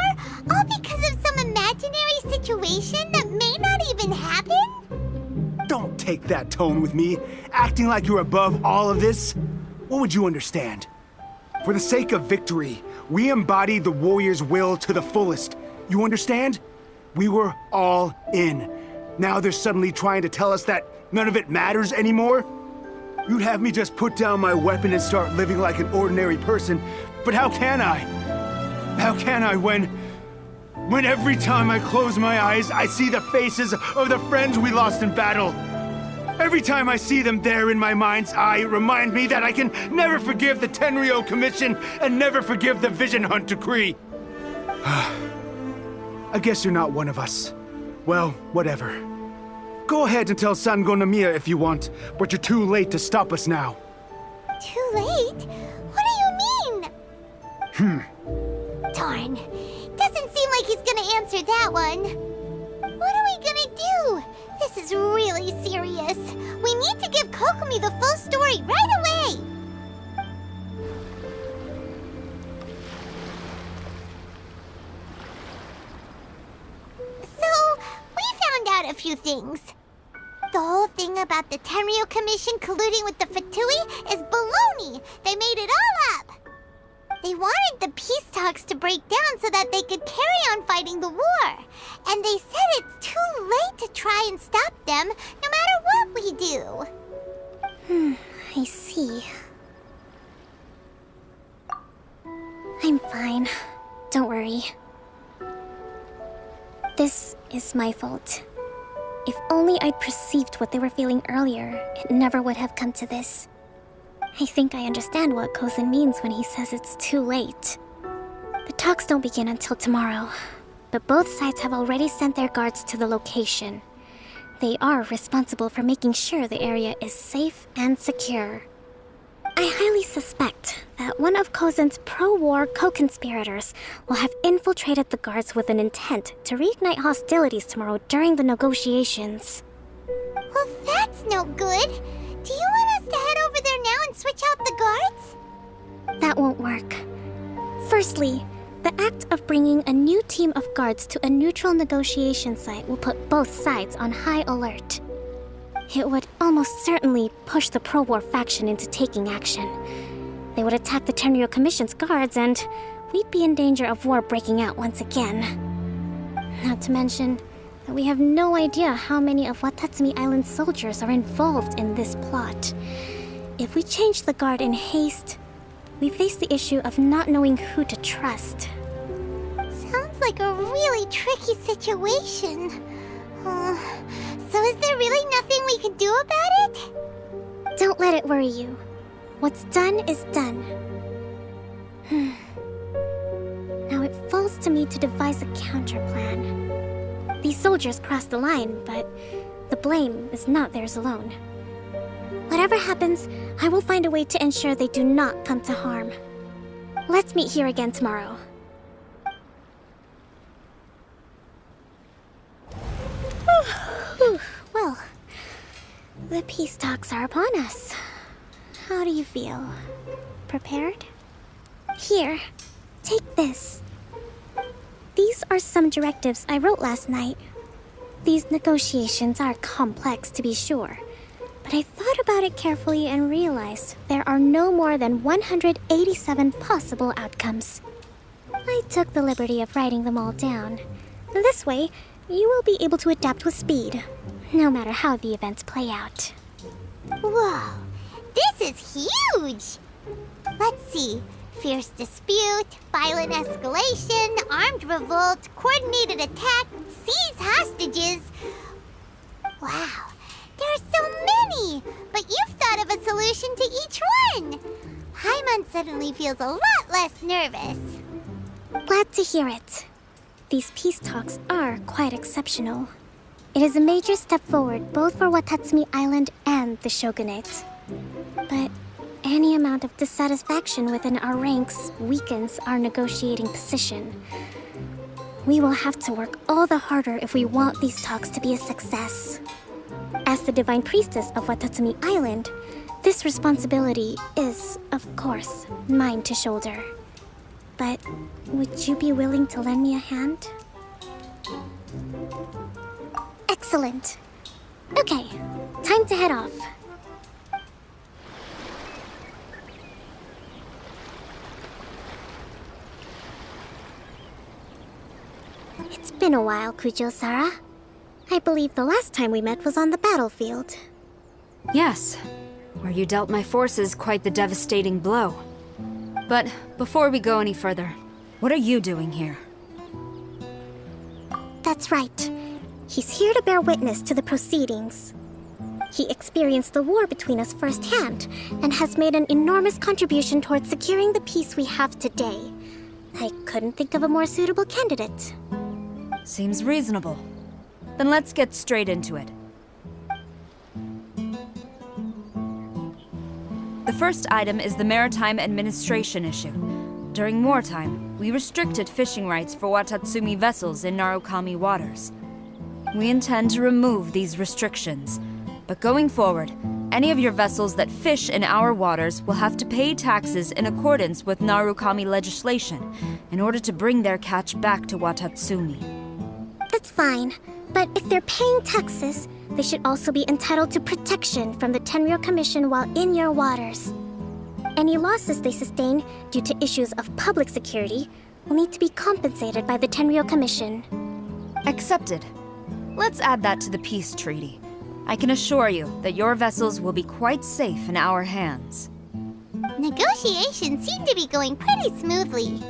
A: all because of some imaginary situation that may not even happen?
P: Don't take that tone with me, acting like you're above all of this. What would you understand? For the sake of victory, we embody the warrior's will to the fullest. You understand? We were all in. Now they're suddenly trying to tell us that none of it matters anymore? You'd have me just put down my weapon and start living like an ordinary person, but how can I? How can I when every time I close my eyes, I see the faces of the friends we lost in battle? Every time I see them there in my mind's eye, it reminds me that I can never forgive the Tenryo Commission and never forgive the Vision Hunt decree. I guess you're not one of us. Well, whatever. Go ahead and tell Sango Nomiya if you want, but you're too late to stop us now.
A: Too late? What do you mean? Darn. Doesn't seem like he's gonna answer that one. What are we gonna do? This is really serious. We need to give Kokomi the full story right away. So, we found out a few things. The whole thing about the Tenryo Commission colluding with the Fatui is baloney. They made it all up. They wanted the peace talks to break down so that they could carry on fighting the war. And they said it's too late to try and stop them, no matter what we do.
J: I see. I'm fine. Don't worry. This is my fault. If only I'd perceived what they were feeling earlier, it never would have come to this. I think I understand what Kozen means when he says it's too late. The talks don't begin until tomorrow, but both sides have already sent their guards to the location. They are responsible for making sure the area is safe and secure. I highly suspect that one of Kozen's pro-war co-conspirators will have infiltrated the guards with an intent to reignite hostilities tomorrow during the negotiations.
A: Well, that's no good. Do you want us to head over there now and switch out the guards?
J: That won't work. Firstly, The act of bringing a new team of guards to a neutral negotiation site will put both sides on high alert. It would almost certainly push the pro-war faction into taking action. They would attack the Tenryou Commission's guards, and we'd be in danger of war breaking out once again. Not to mention that we have no idea how many of Watatsumi Island's soldiers are involved in this plot. If we change the guard in haste, we face the issue of not knowing who to trust.
A: Sounds like a really tricky situation. So is there really nothing we can do about it?
J: Don't let it worry you. What's done is done. Now it falls to me to devise a counterplan. These soldiers crossed the line, but the blame is not theirs alone. Whatever happens, I will find a way to ensure they do not come to harm. Let's meet here again tomorrow. Well, the peace talks are upon us. How do you feel? Prepared? Here, take this. These are some directives I wrote last night. These negotiations are complex, to be sure, but I thought about it carefully and realized there are no more than 187 possible outcomes. I took the liberty of writing them all down. This way, you will be able to adapt with speed, no matter how the events play out.
A: Whoa, this is huge! Let's see. Fierce dispute, violent escalation, armed revolt, coordinated attack, seize hostages. Wow, there are so many! But you've thought of a solution to each one! Paimon suddenly feels a lot less nervous.
J: Glad to hear it. These peace talks are quite exceptional. It is a major step forward both for Watatsumi Island and the Shogunate. But any amount of dissatisfaction within our ranks weakens our negotiating position. We will have to work all the harder if we want these talks to be a success. As the Divine Priestess of Watatsumi Island, this responsibility is, of course, mine to shoulder. But would you be willing to lend me a hand? Excellent. Okay, time to head off. It's been a while, Kujo-Sara. I believe the last time we met was on the battlefield.
O: Yes, where you dealt my forces quite the devastating blow. But before we go any further, what are you doing here?
J: That's right. He's here to bear witness to the proceedings. He experienced the war between us firsthand and has made an enormous contribution towards securing the peace we have today. I couldn't think of a more suitable candidate.
O: Seems reasonable. Then let's get straight into it. The first item is the Maritime Administration issue. During wartime, we restricted fishing rights for Watatsumi vessels in Narukami waters. We intend to remove these restrictions, but going forward, any of your vessels that fish in our waters will have to pay taxes in accordance with Narukami legislation in order to bring their catch back to Watatsumi.
J: That's fine, but if they're paying taxes, they should also be entitled to protection from the Tenryou Commission while in your waters. Any losses they sustain due to issues of public security will need to be compensated by the Tenryou Commission.
O: Accepted. Let's add that to the peace treaty. I can assure you that your vessels will be quite safe in our hands.
A: Negotiations seem to be going pretty smoothly.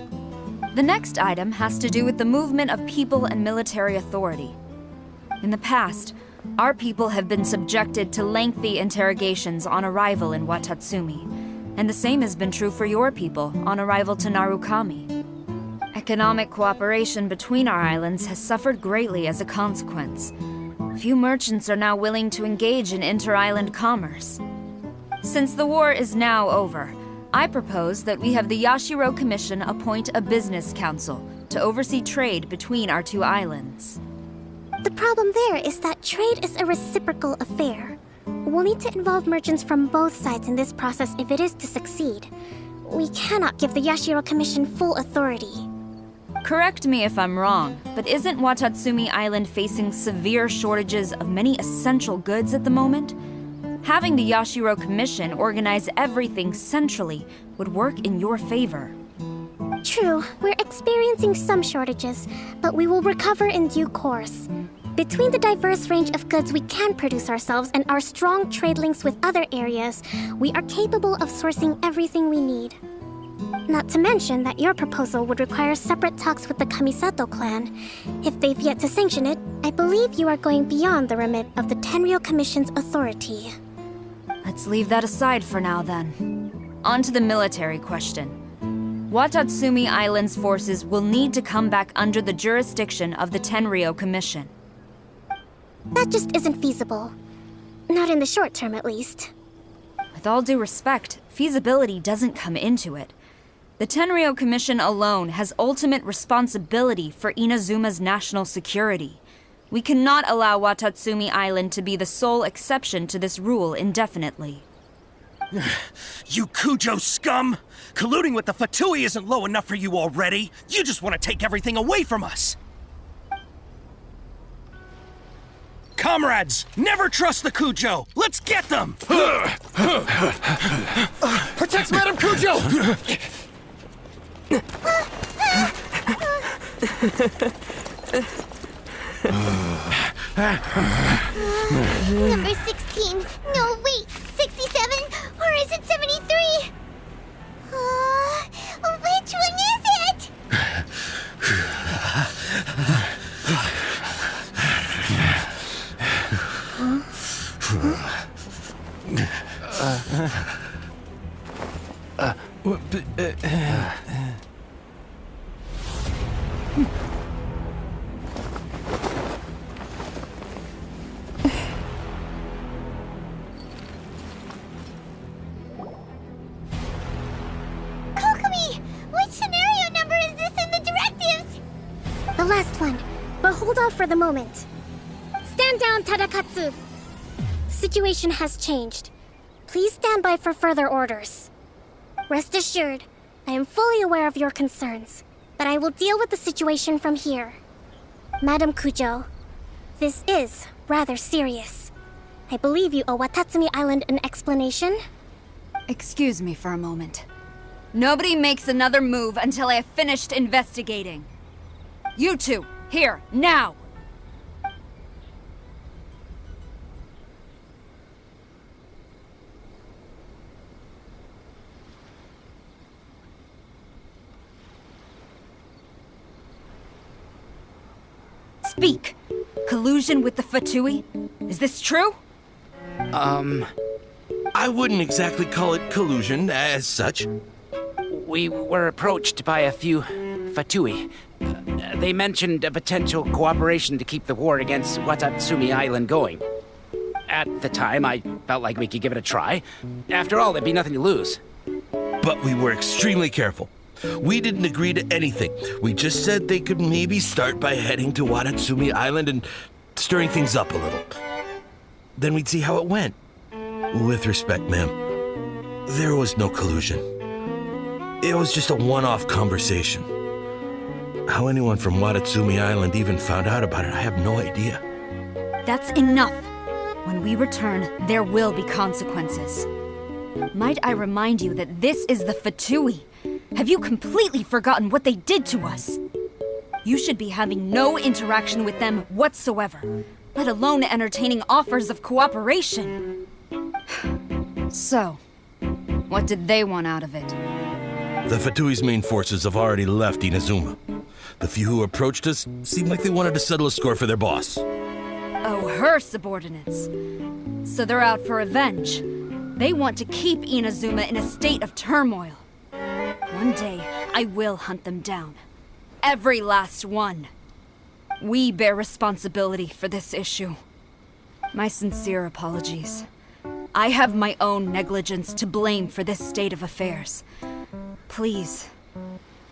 O: The next item has to do with the movement of people and military authority. In the past, our people have been subjected to lengthy interrogations on arrival in Watatsumi, and the same has been true for your people on arrival to Narukami. Economic cooperation between our islands has suffered greatly as a consequence. Few merchants are now willing to engage in inter-island commerce. Since the war is now over, I propose that we have the Yashiro Commission appoint a business council to oversee trade between our two islands.
J: The problem there is that trade is a reciprocal affair. We'll need to involve merchants from both sides in this process if it is to succeed. We cannot give the Yashiro Commission full authority.
Q: Correct me if I'm wrong, but isn't Watatsumi Island facing severe shortages of many essential goods at the moment? Having the Yashiro Commission organize everything centrally would work in your favor.
J: True, we're experiencing some shortages, but we will recover in due course. Between the diverse range of goods we can produce ourselves and our strong trade links with other areas, we are capable of sourcing everything we need. Not to mention that your proposal would require separate talks with the Kamisato clan. If they've yet to sanction it, I believe you are going beyond the remit of the Tenryou Commission's authority.
Q: Let's leave that aside for now, then. On to the military question. Watatsumi Island's forces will need to come back under the jurisdiction of the Tenryou Commission.
J: That just isn't feasible. Not in the short term, at least.
Q: With all due respect, feasibility doesn't come into it. The Tenryou Commission alone has ultimate responsibility for Inazuma's national security. We cannot allow Watatsumi Island to be the sole exception to this rule indefinitely.
R: You Kujo scum! Colluding with the Fatui isn't low enough for you already! You just want to take everything away from us! Comrades, never trust the Kujo! Let's get them!
E: Protect Madame Kujo!
A: Number 16. No, wait. 67? Or is it 73? Which one is it? Kokomi! Which scenario number is this in the directives?
J: The last one, but hold off for the moment. Stand down, Tadakatsu! The situation has changed. Please stand by for further orders. Rest assured, I am fully aware of your concerns, but I will deal with the situation from here. Madam Kujo, this is rather serious. I believe you owe Watatsumi Island an explanation.
Q: Excuse me for a moment. Nobody makes another move until I have finished investigating. You two, here, now! Speak! Collusion with the Fatui? Is this true?
I: I wouldn't exactly call it collusion as such.
S: We were approached by a few Fatui. They mentioned a potential cooperation to keep the war against Watatsumi Island going. At the time, I felt like we could give it a try. After all, there'd be nothing to lose.
I: But we were extremely careful. We didn't agree to anything. We just said they could maybe start by heading to Watatsumi Island and stirring things up a little. Then we'd see how it went. With respect, ma'am, there was no collusion. It was just a one-off conversation. How anyone from Watatsumi Island even found out about it, I have no idea.
Q: That's enough. When we return, there will be consequences. Might I remind you that this is the Fatui? Have you completely forgotten what they did to us? You should be having no interaction with them whatsoever, let alone entertaining offers of cooperation. So, what did they want out of it?
I: The Fatui's main forces have already left Inazuma. The few who approached us seemed like they wanted to settle a score for their boss.
Q: Oh, her subordinates. So they're out for revenge. They want to keep Inazuma in a state of turmoil. One day, I will hunt them down. Every last one. We bear responsibility for this issue. My sincere apologies. I have my own negligence to blame for this state of affairs. Please,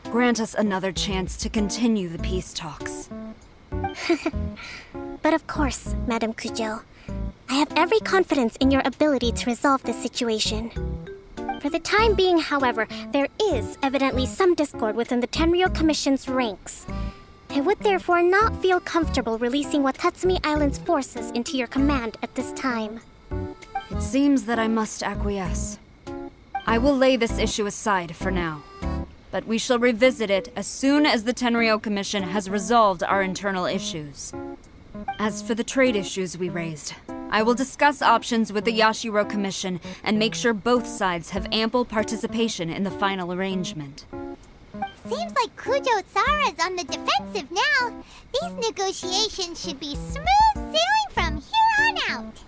Q: grant us another chance to continue the peace talks.
J: But of course, Madam Kujo. I have every confidence in your ability to resolve this situation. For the time being, however, there is evidently some discord within the Tenryou Commission's ranks. I would therefore not feel comfortable releasing Watatsumi Island's forces into your command at this time.
Q: It seems that I must acquiesce. I will lay this issue aside for now, but we shall revisit it as soon as the Tenryou Commission has resolved our internal issues. As for the trade issues we raised, I will discuss options with the Yashiro Commission and make sure both sides have ample participation in the final arrangement.
A: Seems like Kujo-sara's on the defensive now. These negotiations should be smooth sailing from here on out.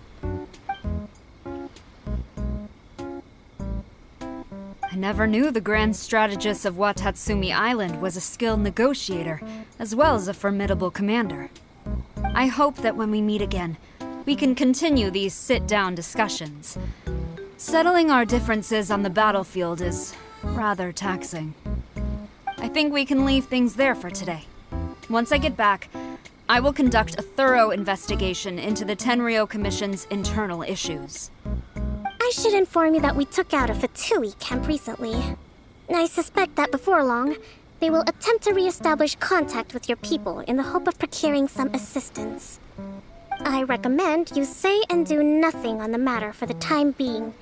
Q: I never knew the grand strategist of Watatsumi Island was a skilled negotiator, as well as a formidable commander. I hope that when we meet again, we can continue these sit-down discussions. Settling our differences on the battlefield is rather taxing. I think we can leave things there for today. Once I get back, I will conduct a thorough investigation into the Tenryou Commission's internal issues.
J: I should inform you that we took out a Fatui camp recently. I suspect that before long, they will attempt to re-establish contact with your people in the hope of procuring some assistance. I recommend you say and do nothing on the matter for the time being,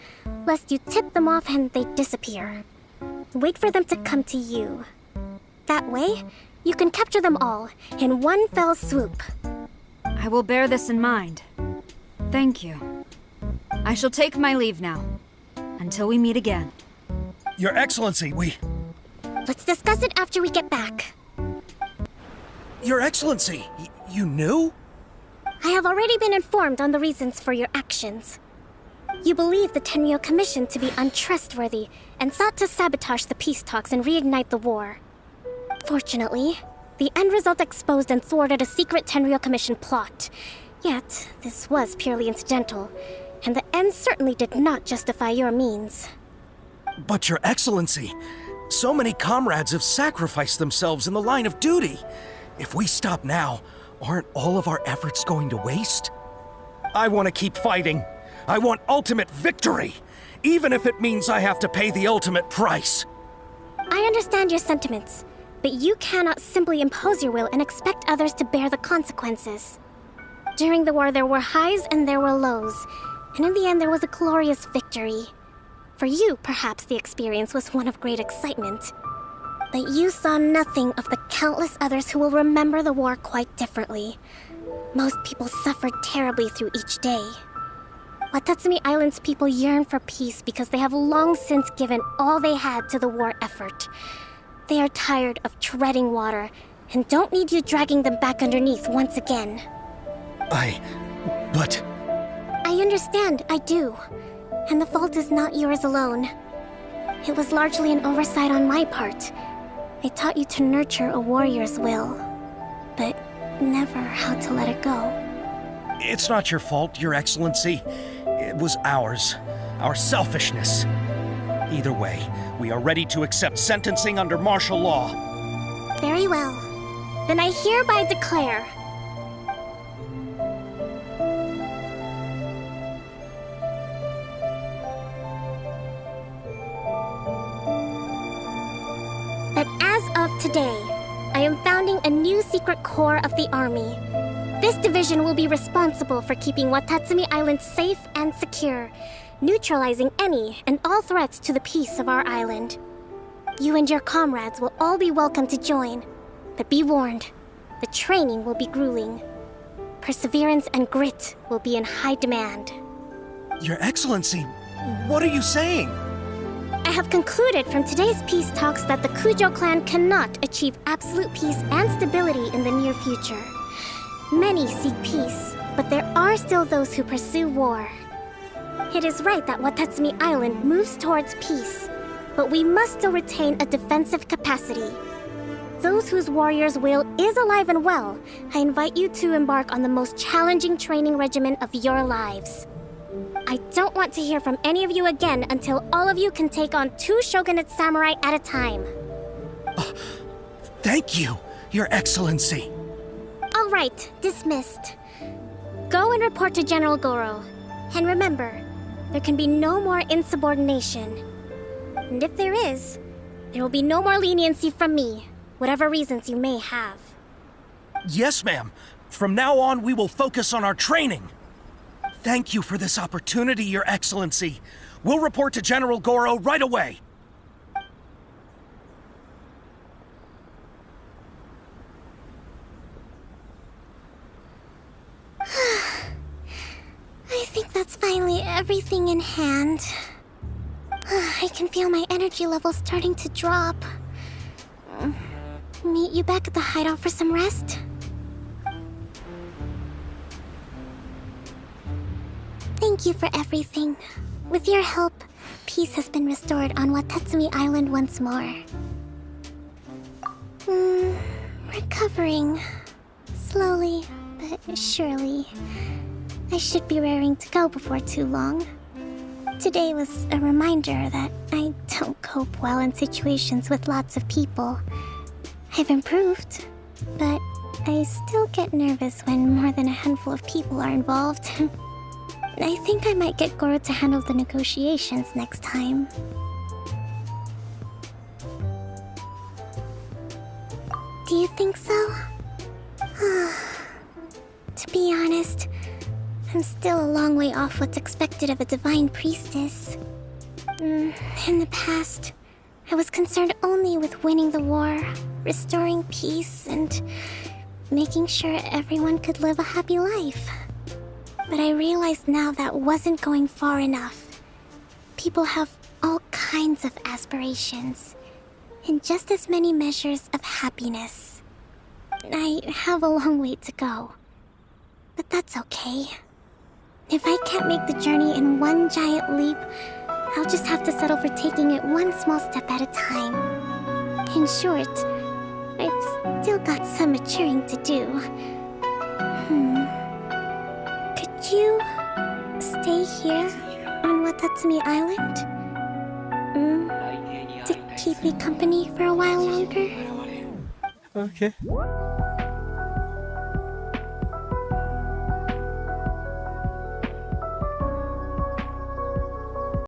J: lest you tip them off and they disappear. Wait for them to come to you. That way, you can capture them all in one fell swoop.
Q: I will bear this in mind. Thank you. I shall take my leave now. Until we meet again.
R: Your Excellency,
J: Let's discuss it after we get back.
R: Your Excellency, you knew?
J: I have already been informed on the reasons for your actions. You believe the Tenryou Commission to be untrustworthy and sought to sabotage the peace talks and reignite the war. Fortunately, the end result exposed and thwarted a secret Tenryou Commission plot. Yet, this was purely incidental, and the end certainly did not justify your means.
R: But Your Excellency, so many comrades have sacrificed themselves in the line of duty. If we stop now, aren't all of our efforts going to waste? I want to keep fighting. I want ultimate victory, even if it means I have to pay the ultimate price.
J: I understand your sentiments, but you cannot simply impose your will and expect others to bear the consequences. During the war, there were highs and there were lows, and in the end, there was a glorious victory. For you, perhaps the experience was one of great excitement. But you saw nothing of the countless others who will remember the war quite differently. Most people suffered terribly through each day. Watatsumi Island's people yearn for peace because they have long since given all they had to the war effort. They are tired of treading water and don't need you dragging them back underneath once again.
R: But...
J: I understand, I do. And the fault is not yours alone. It was largely an oversight on my part. I taught you to nurture a warrior's will, but never how to let it go.
R: It's not your fault, Your Excellency. It was ours. Our selfishness. Either way, we are ready to accept sentencing under martial law.
J: Very well. Then I hereby declare... that as of today, I am founding a new secret corps of the army. This division will be responsible for keeping Watatsumi Island safe and secure, neutralizing any and all threats to the peace of our island. You and your comrades will all be welcome to join, but be warned, the training will be grueling. Perseverance and grit will be in high demand.
R: Your Excellency, what are you saying?
J: I have concluded from today's peace talks that the Kujo clan cannot achieve absolute peace and stability in the near future. Many seek peace, but there are still those who pursue war. It is right that Watatsumi Island moves towards peace, but we must still retain a defensive capacity. Those whose warrior's will is alive and well, I invite you to embark on the most challenging training regimen of your lives. I don't want to hear from any of you again until all of you can take on 2 shogunate samurai at a time.
R: Thank you, Your Excellency.
J: All right, dismissed. Go and report to General Goro. And remember, there can be no more insubordination. And if there is, there will be no more leniency from me, whatever reasons you may have.
R: Yes, ma'am. From now on, we will focus on our training. Thank you for this opportunity, Your Excellency. We'll report to General Goro right away.
J: I think that's finally everything in hand. I can feel my energy levels starting to drop. Meet you back at the hideout for some rest? Thank you for everything. With your help, peace has been restored on Watatsumi Island once more. Recovering. Slowly, but surely. I should be raring to go before too long. Today was a reminder that I don't cope well in situations with lots of people. I've improved, but I still get nervous when more than a handful of people are involved. I think I might get Goro to handle the negotiations next time. Do you think so? To be honest, I'm still a long way off what's expected of a divine priestess. In the past, I was concerned only with winning the war, restoring peace, and making sure everyone could live a happy life. But I realized now that wasn't going far enough. People have all kinds of aspirations, and just as many measures of happiness. I have a long way to go, but that's okay. If I can't make the journey in one giant leap, I'll just have to settle for taking it one small step at a time. In short, I've still got some maturing to do. Could you stay here on Watatsumi Island? To keep me company for a while longer?
R: Okay.